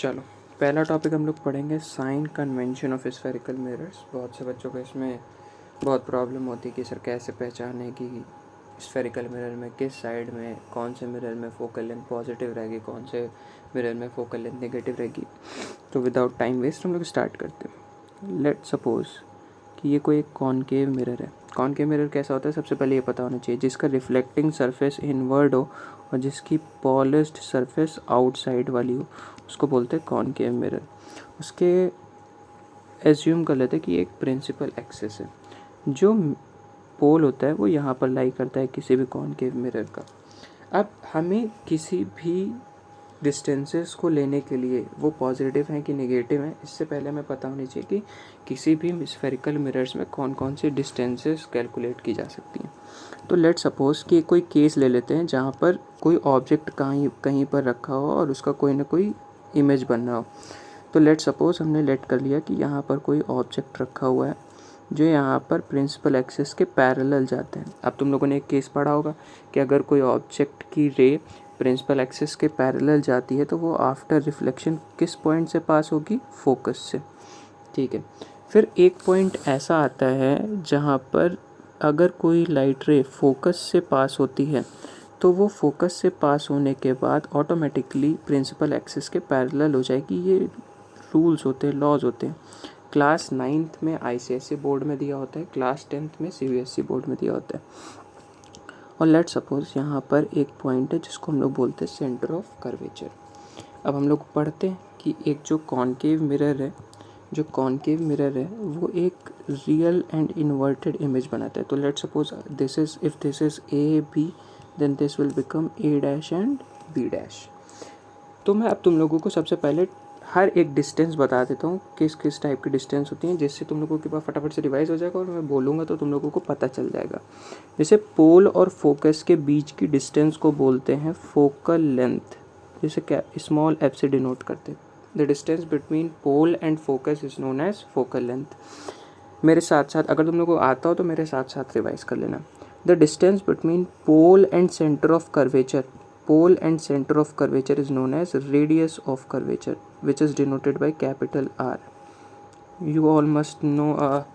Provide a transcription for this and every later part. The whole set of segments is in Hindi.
चलो, पहला टॉपिक हम लोग पढ़ेंगे sign convention of spherical mirrors. बहुत से बच्चों को इसमें बहुत प्रॉब्लम होती है कि सर कैसे पहचाने कि स्फेरिकल मिरर में किस साइड में, कौन से मिरर में फोकल लेंथ पॉजिटिव रहेगी, कौन से मिरर में फोकल लेंथ नेगेटिव रहेगी। तो विदाउट टाइम वेस्ट हम लोग स्टार्ट करते हैं। लेट सपोज कि ये कोई एक कॉनकेव मिरर है। कॉनकेव मिरर कैसा होता है, सबसे पहले ये पता होना चाहिए, जिसका रिफ्लेक्टिंग सरफेस इनवर्ड हो और जिसकी पॉलिश्ड सरफेस आउटसाइड वाली हो, उसको बोलते हैं कॉनकेव मिरर। उसके एज्यूम कर लेते हैं कि एक प्रिंसिपल एक्सिस है, जो पोल होता है वो यहाँ पर लाई करता है किसी भी कॉनकेव मिरर का। अब हमें किसी भी डिस्टेंसेस को लेने के लिए वो पॉजिटिव हैं कि नेगेटिव हैं, इससे पहले हमें पता होनी चाहिए कि किसी भी स्फेरिकल मिरर्स में कौन कौन सी डिस्टेंसेस कैलकुलेट की जा सकती हैं। तो लेट सपोज कि कोई केस ले लेते हैं जहाँ पर कोई ऑब्जेक्ट कहीं पर रखा हो और उसका कोई ना कोई इमेज बनना हो। तो लेट सपोज हमने लेट कर लिया कि यहाँ पर कोई ऑब्जेक्ट रखा हुआ है जो यहाँ पर प्रिंसिपल एक्सिस के पैरेलल जाते हैं। अब तुम लोगों ने एक केस पढ़ा होगा कि अगर कोई ऑब्जेक्ट की रे प्रिंसिपल एक्सिस के पैरेलल जाती है तो वो आफ्टर रिफ्लेक्शन किस पॉइंट से पास होगी, फोकस से। ठीक है, फिर एक पॉइंट ऐसा आता है जहाँ पर अगर कोई लाइट रे फोकस से पास होती है तो वो फोकस से पास होने के बाद ऑटोमेटिकली प्रिंसिपल एक्सिस के पैरेलल हो जाएगी। ये रूल्स होते हैं, लॉज होते हैं। क्लास 9th में ICSE बोर्ड में दिया होता है, क्लास 10th में CBSE बोर्ड में दिया होता है। और लेट सपोज यहाँ पर एक पॉइंट है जिसको हम लोग बोलते हैं सेंटर ऑफ कर्वेचर। अब हम लोग पढ़ते हैं कि एक जो कॉनकेव मिरर है, वो एक रियल एंड इन्वर्टेड इमेज बनाता है। तो let suppose if this is AB, then this will become A dash and B dash. तो मैं अब तुम लोगों को सबसे पहले हर एक डिस्टेंस बता देता हूँ किस किस टाइप की डिस्टेंस होती हैं, जिससे तुम लोगों के पास फटाफट से रिवाइज हो जाएगा और मैं बोलूँगा तो तुम लोगों को पता चल जाएगा। जैसे पोल और फोकस के बीच की डिस्टेंस को बोलते हैं फोकल लेंथ, जिसे क्या स्मॉल f से डिनोट करते हैं। The distance between pole and focus is known as focal length. मेरे साथ साथ अगर तुम लोगों को आता हो तो मेरे साथ साथ रिवाइज कर लेना। The distance between pole and centre of curvature, is known as radius of curvature, which is denoted by capital R. You all must know a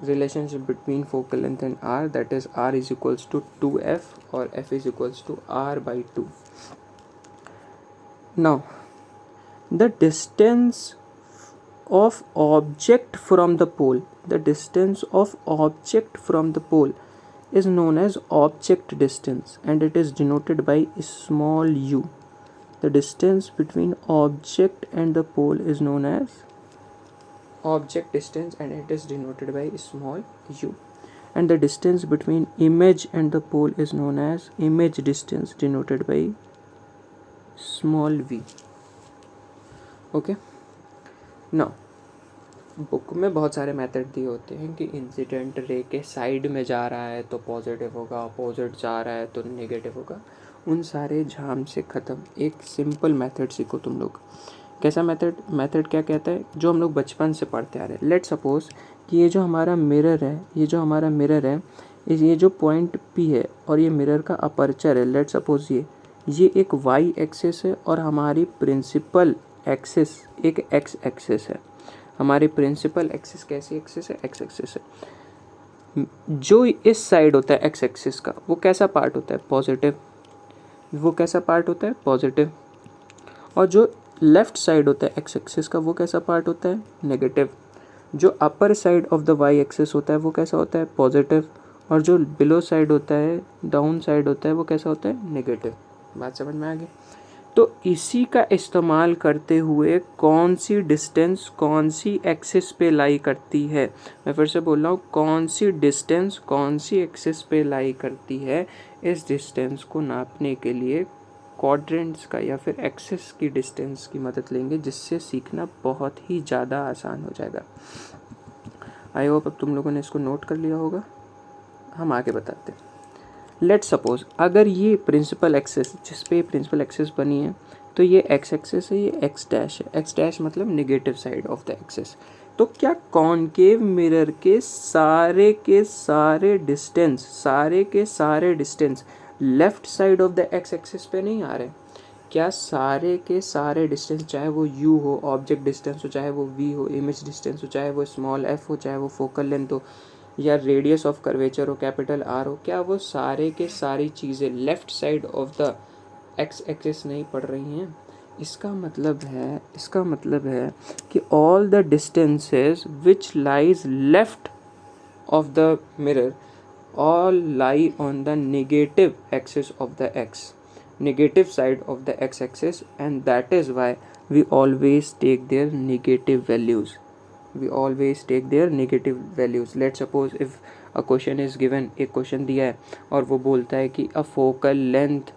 relationship between focal length and R, that is R is equals to 2F or F is equals to R by 2. Now, the distance of object from the pole, is known as object distance, and it is denoted by small u. The distance between object and the pole is known as object distance, and it is denoted by small u. And the distance between image and the pole is known as image distance, denoted by small v. Okay, now book में बहुत सारे मेथड दिए होते हैं कि इंसिडेंट रे के साइड में जा रहा है तो पॉजिटिव होगा, अपोजिट जा रहा है तो नेगेटिव होगा। उन सारे झाम से ख़त्म, एक सिंपल मेथड सीखो तुम लोग। कैसा मेथड क्या कहता है, जो हम लोग बचपन से पढ़ते आ रहे हैं। लेट सपोज कि ये जो हमारा मिरर है, ये जो पॉइंट P है और ये मिरर का अपर्चर है। लेट सपोज ये एक y एक्सिस है और हमारी प्रिंसिपल एक्सिस एक x एक्सिस है। हमारी प्रिंसिपल एक्सिस कैसी एक्सिस है, x एक्सिस है। जो इस साइड होता है x एक्सिस का, वो कैसा पार्ट होता है, पॉजिटिव। और जो लेफ्ट साइड होता है x एक्सिस का, वो कैसा पार्ट होता है, नेगेटिव। जो upper side of the y axis होता है वो कैसा होता है, पॉजिटिव। और जो बिलो साइड होता है, डाउन साइड होता है, वो कैसा होता है, नेगेटिव। बात समझ में आ गई। तो इसी का इस्तेमाल करते हुए कौन सी डिस्टेंस कौन सी एक्सिस पे लाई करती है, मैं फिर से बोल रहा हूँ, कौन सी डिस्टेंस कौन सी एक्सिस पे लाई करती है, इस डिस्टेंस को नापने के लिए क्वाड्रेंट्स का या फिर एक्सिस की डिस्टेंस की मदद लेंगे, जिससे सीखना बहुत ही ज़्यादा आसान हो जाएगा। आई होप अब तुम लोगों ने इसको नोट कर लिया होगा। हम आगे बताते हैं। लेट सपोज अगर ये प्रिंसिपल एक्सिस, जिस पे प्रिंसिपल एक्सिस बनी है, तो ये एक्स एक्सिस है, ये एक्स डैश है। एक्स डैश मतलब negative side of the axis. तो क्या कॉनकेव मिरर के सारे distance left side of the x axis पे नहीं आ रहे? क्या सारे के सारे डिस्टेंस, चाहे वो u हो, ऑब्जेक्ट डिस्टेंस हो, चाहे वो v हो, इमेज डिस्टेंस हो, चाहे वो स्मॉल f हो, चाहे वो फोकल लेंथ हो, या रेडियस ऑफ कर्वेचर हो, कैपिटल R हो, क्या वो सारे के सारी चीज़ें left side of the x axis नहीं पड़ रही हैं? इसका मतलब है कि all the distances which lies left of the mirror all lie on the negative axis of the x, negative side of the x axis, and that is why we always take their negative values. Let's suppose if a question is given, एक क्वेश्चन दिया है और वो बोलता है कि a focal length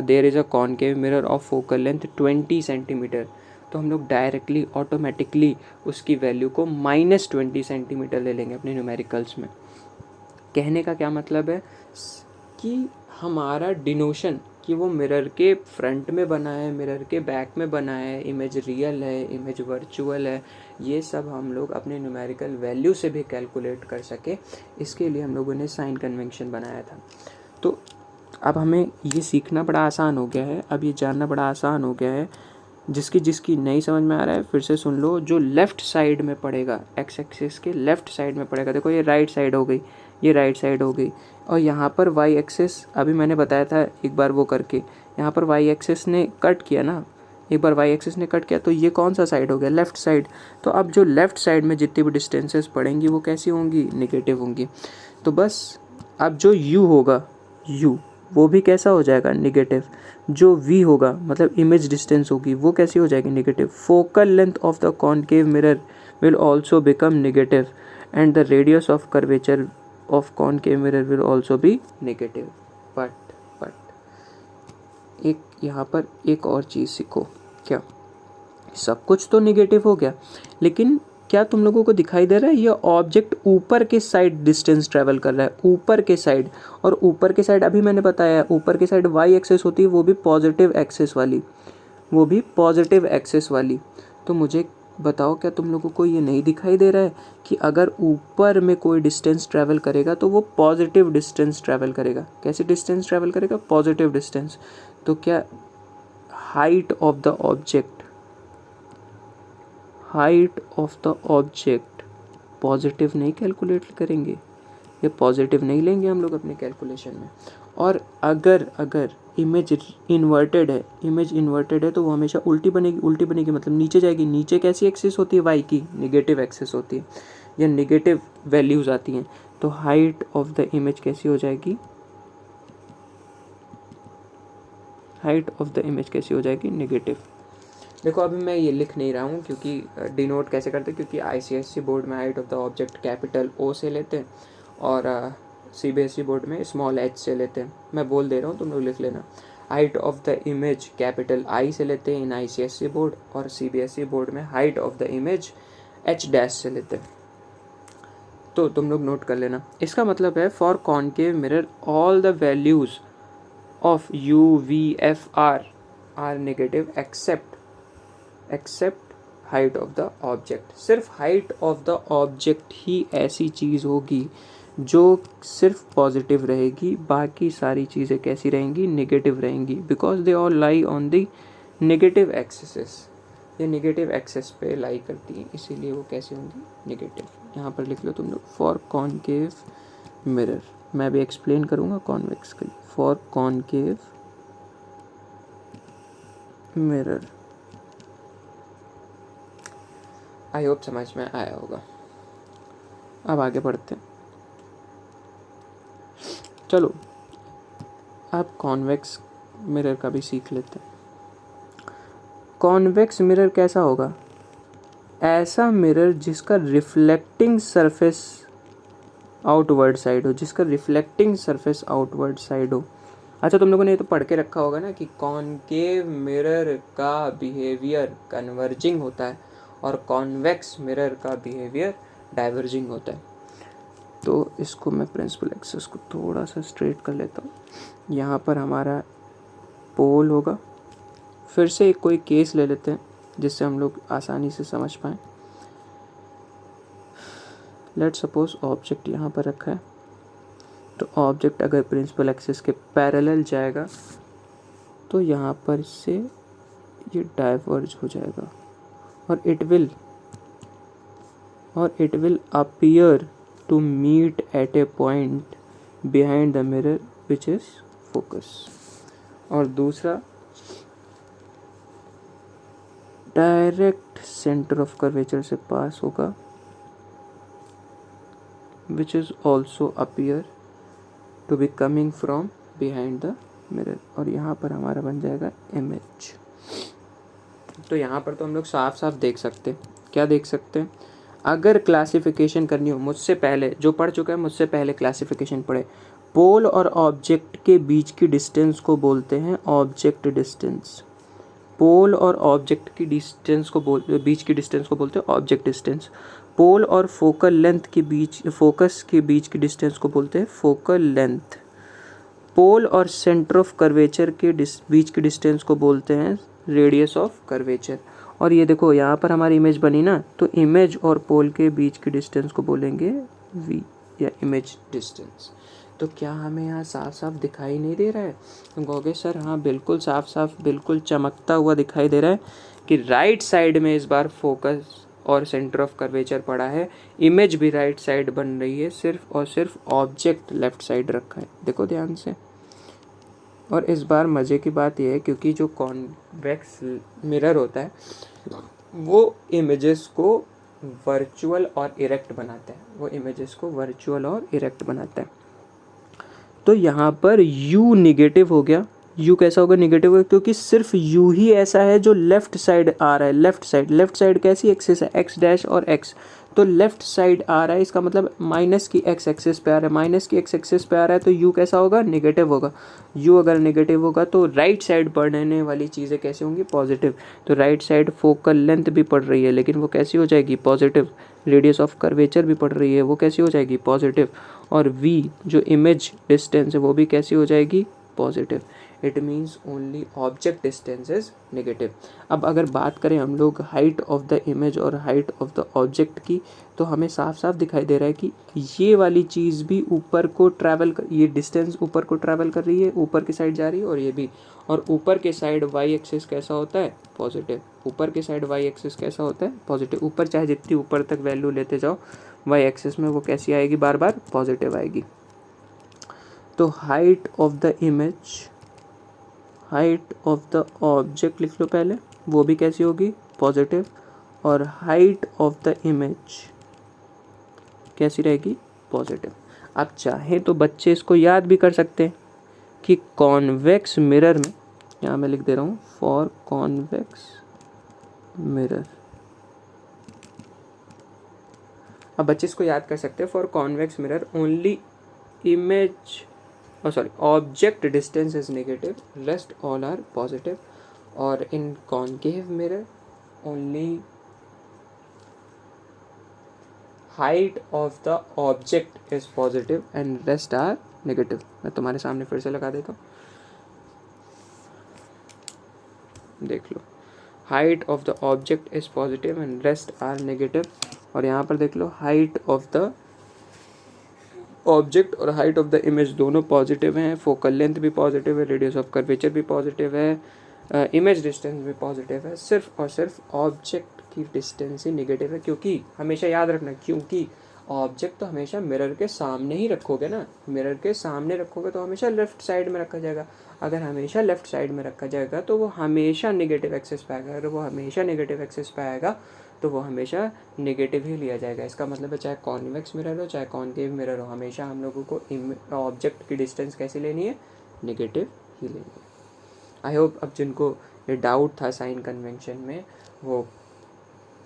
there is a concave mirror of focal length 20 centimetre, तो हम लोग डायरेक्टली ऑटोमेटिकली उसकी वैल्यू को -20 सेंटीमीटर ले लेंगे अपने न्यूमेरिकल्स में। कहने का क्या मतलब है कि हमारा डिनोशन कि वो मिरर के फ्रंट में बना है, मिरर के बैक में बना है, इमेज रियल है, इमेज वर्चुअल है, ये सब हम लोग अपने न्यूमेरिकल वैल्यू से भी कैलकुलेट कर सके, इसके लिए हम लोगों ने साइन कन्वेंशन बनाया था। तो अब हमें ये सीखना बड़ा आसान हो गया है, अब ये जानना बड़ा आसान हो गया है। जिसकी नहीं समझ में आ रहा है फिर से सुन लो। जो लेफ़्ट साइड में पड़ेगा, एक्स एक्सिस के लेफ़्ट साइड में पड़ेगा, देखो ये राइट साइड हो गई, ये राइट साइड हो गई, और यहाँ पर वाई एक्सिस अभी मैंने बताया था एक बार वो करके, यहाँ पर वाई एक्सिस ने कट किया ना, एक बार वाई एक्सिस ने कट किया, तो ये कौन सा साइड हो गया? Left side. तो अब जो लेफ़्ट साइड में जितनी भी डिस्टेंसेस पड़ेंगी वो कैसी होंगी? नेगेटिव होंगी। तो बस अब जो u होगा, u वो भी कैसा हो जाएगा? नेगेटिव। जो v होगा मतलब इमेज डिस्टेंस होगी वो कैसी हो जाएगी? Negative. Focal length of the concave mirror will also become negative and the radius of curvature of concave mirror will also be negative. But एक यहाँ पर एक और चीज़ सीखो। क्या? सब कुछ तो नेगेटिव हो गया, लेकिन क्या तुम लोगों को दिखाई दे रहा है ये ऑब्जेक्ट ऊपर के साइड डिस्टेंस ट्रैवल कर रहा है, ऊपर के साइड। और ऊपर के साइड अभी मैंने बताया है, ऊपर के साइड वाई एक्सेस होती है, वो भी पॉजिटिव एक्सेस वाली, तो मुझे बताओ क्या तुम लोगों को ये नहीं दिखाई दे रहा है कि अगर ऊपर में कोई डिस्टेंस ट्रैवल करेगा तो वो पॉजिटिव डिस्टेंस ट्रैवल करेगा? कैसे डिस्टेंस ट्रैवल करेगा? Positive distance. तो क्या height of the object positive नहीं कैलकुलेट करेंगे, ये पॉजिटिव नहीं लेंगे हम लोग अपने कैलकुलेशन में। और अगर इमेज इन्वर्टेड है तो वो हमेशा उल्टी बनेगी मतलब नीचे जाएगी। नीचे कैसी एक्सिस होती है? वाई की नेगेटिव एक्सिस होती है, या नेगेटिव वैल्यूज़ आती हैं, तो हाइट ऑफ द इमेज कैसी हो जाएगी? नेगेटिव। देखो अभी मैं ये लिख नहीं रहा हूँ क्योंकि डिनोट कैसे करते हैं, क्योंकि ICSE बोर्ड में height of the object capital O से लेते हैं और CBSE बोर्ड में स्मॉल h से लेते हैं। मैं बोल दे रहा हूँ, तुम लोग लिख लेना। Height of the image capital I से लेते हैं इन ICSE बोर्ड, और CBSE बोर्ड में height of the image H' से लेते हैं। तो तुम लोग नोट कर लेना। इसका मतलब है for concave mirror all the values of U, V, F, R are negative except height of the object. सिर्फ हाइट ऑफ द ऑब्जेक्ट ही ऐसी चीज़ होगी जो सिर्फ पॉजिटिव रहेगी, बाकी सारी चीज़ें कैसी रहेंगी? नेगेटिव रहेंगी, because they all lie on the negative axis. ये नेगेटिव एक्सिस पे लाई करती हैं, इसीलिए वो कैसी होंगी? नेगेटिव। यहाँ पर लिख लो तुम लोग फॉर कॉनकेव मिरर, मैं भी एक्सप्लेन करूँगा कॉन्वेक्स के लिए। For concave mirror, I hope समझ में आया होगा। अब आगे बढ़ते हैं। चलो अब कॉन्वेक्स मिरर का भी सीख लेते हैं। कॉन्वेक्स मिरर कैसा होगा? ऐसा मिरर जिसका रिफ्लेक्टिंग सरफेस आउटवर्ड साइड हो। अच्छा, तुम लोगों ने ये तो पढ़ के रखा होगा ना कि कॉनकेव मिरर का बिहेवियर कन्वर्जिंग होता है और कॉन्वेक्स मिरर का बिहेवियर डाइवर्जिंग होता है। तो इसको मैं प्रिंसिपल एक्सिस को थोड़ा सा स्ट्रेट कर लेता हूँ। यहाँ पर हमारा पोल होगा। फिर से एक कोई केस ले लेते हैं जिससे हम लोग आसानी से समझ पाएँ। लेट्स सपोज ऑब्जेक्ट यहाँ पर रखा है, तो ऑब्जेक्ट अगर प्रिंसिपल एक्सिस के पैरेलल जाएगा तो यहाँ पर से ये डाइवर्ज हो जाएगा और it will appear to meet at a point behind the mirror which is focus. और दूसरा डायरेक्ट सेंटर ऑफ कर्वेचर से पास होगा which is also appear to be coming from behind the mirror, और यहाँ पर हमारा बन जाएगा इमेज। तो यहाँ पर तो हम लोग साफ साफ देख सकते हैं, क्या देख सकते हैं, अगर क्लासिफिकेशन करनी हो, मुझसे पहले जो पढ़ चुका है मुझसे पहले क्लासिफिकेशन पढ़े, पोल और ऑब्जेक्ट के बीच की डिस्टेंस को बोलते हैं ऑब्जेक्ट डिस्टेंस। पोल और ऑब्जेक्ट की डिस्टेंस को बीच की डिस्टेंस को बोलते हैं ऑब्जेक्ट डिस्टेंस। पोल और फोकल लेंथ के बीच, फोकस के बीच की डिस्टेंस को बोलते हैं फोकल लेंथ। पोल और सेंटर ऑफ कर्वेचर के बीच की डिस्टेंस को बोलते हैं रेडियस ऑफ कर्वेचर। और ये देखो यहाँ पर हमारी इमेज बनी ना, तो इमेज और पोल के बीच की डिस्टेंस को बोलेंगे वी या इमेज डिस्टेंस। तो क्या हमें यहाँ साफ साफ दिखाई नहीं दे रहा है? तुम कहोगे सर हाँ बिल्कुल साफ साफ, बिल्कुल चमकता हुआ दिखाई दे रहा है कि राइट साइड में इस बार फोकस और सेंटर ऑफ कर्वेचर पड़ा है, इमेज भी राइट साइड बन रही है, सिर्फ और सिर्फ ऑब्जेक्ट लेफ्ट साइड रखा है। देखो ध्यान से। और इस बार मज़े की बात यह है क्योंकि जो कॉन्वेक्स मिरर होता है वो इमेजेस को वर्चुअल और इरेक्ट बनाता है, वो इमेजेस को वर्चुअल और इरेक्ट बनाता है। तो यहाँ पर u निगेटिव हो गया। u कैसा होगा? निगेटिव होगा, क्योंकि सिर्फ u ही ऐसा है जो लेफ्ट साइड आ रहा है। लेफ्ट साइड कैसी एक्सिस है? x डैश और x, तो लेफ्ट साइड आ रहा है, इसका मतलब माइनस की x एक्सिस पे आ रहा है, माइनस की x एक्सिस पे आ रहा है, तो u कैसा होगा? निगेटिव होगा। u अगर निगेटिव होगा तो राइट साइड पढ़ने वाली चीज़ें कैसे होंगी? पॉजिटिव। तो राइट साइड फोकल लेंथ भी पढ़ रही है, लेकिन वो कैसी हो जाएगी? पॉजिटिव। रेडियस ऑफ कर्वेचर भी पढ़ रही है, वो कैसी हो जाएगी? पॉजिटिव। और v जो इमेज डिस्टेंस है वो भी कैसी हो जाएगी? Positive. It means only object distance is negative. अब अगर बात करें हम लोग हाइट ऑफ द इमेज और हाइट ऑफ द ऑब्जेक्ट की, तो हमें साफ साफ दिखाई दे रहा है कि ये वाली चीज़ भी ऊपर को ट्रैवल कर, ये डिस्टेंस ऊपर को ट्रैवल कर रही है, ऊपर की साइड जा रही है, और ये भी। और ऊपर के साइड वाई एक्सिस कैसा होता है? पॉजिटिव। ऊपर के साइड वाई एक्सिस कैसा होता है? पॉजिटिव। ऊपर चाहे जितनी ऊपर तक वैल्यू लेते जाओ वाई एक्सिस में, वो कैसी आएगी? बार बार पॉजिटिव आएगी। तो height of the image, height of the object लिख लो पहले, वो भी कैसी होगी? पॉजिटिव। और हाइट ऑफ द इमेज कैसी रहेगी? पॉजिटिव। आप चाहें तो बच्चे इसको याद भी कर सकते हैं कि कॉन्वेक्स मिरर में, यहाँ मैं लिख दे रहा हूँ फॉर कॉन्वेक्स मिरर। अब बच्चे इसको याद कर सकते हैं, for convex mirror only image object distance is negative, rest all are positive. और in concave mirror only height of the object is positive and rest are negative. मैं तुम्हारे सामने फिर से लगा देता हूँ, देख लो। Height of the object is positive and rest are negative. और यहाँ पर देख लो, हाइट ऑफ द ऑब्जेक्ट और हाइट ऑफ द इमेज दोनों पॉजिटिव हैं, फोकल लेंथ भी पॉजिटिव है, रेडियस ऑफ कर्वेचर भी पॉजिटिव है, इमेज डिस्टेंस भी पॉजिटिव है। सिर्फ और सिर्फ ऑब्जेक्ट की डिस्टेंस ही नेगेटिव है, क्योंकि हमेशा याद रखना, क्योंकि ऑब्जेक्ट तो हमेशा मिरर के सामने ही रखोगे ना, मिरर के सामने रखोगे तो हमेशा लेफ्ट साइड में रखा जाएगा। अगर हमेशा लेफ्ट साइड में रखा जाएगा तो वो हमेशा नेगेटिव एक्सिस पे आएगा। अगर वो हमेशा नेगेटिव एक्सिस पे आएगा तो वो हमेशा नेगेटिव ही लिया जाएगा। इसका मतलब है चाहे कॉन्वेक्स मिरर हो चाहे कॉन्केव मिरर हो, हमेशा हम लोगों को ऑब्जेक्ट की डिस्टेंस कैसी लेनी है? नेगेटिव ही लेनी है। आई होप अब जिनको ये डाउट था साइन कन्वेंशन में वो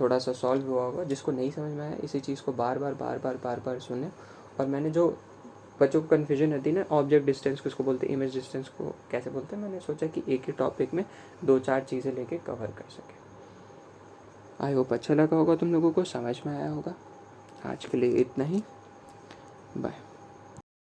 थोड़ा सा सॉल्व हुआ होगा। जिसको नहीं समझ में आया इसी चीज़ को बार बार सुने। और मैंने जो बच्चों को कन्फ्यूजन रहती है ना, ऑब्जेक्ट डिस्टेंस किसको बोलते हैं, इमेज डिस्टेंस को कैसे बोलते हैं, मैंने सोचा कि एक ही टॉपिक में 2-4 चीज़ें लेके कवर कर सके। आई होप अच्छा लगा होगा, तुम लोगों को समझ में आया होगा। आज के लिए इतना ही, बाय।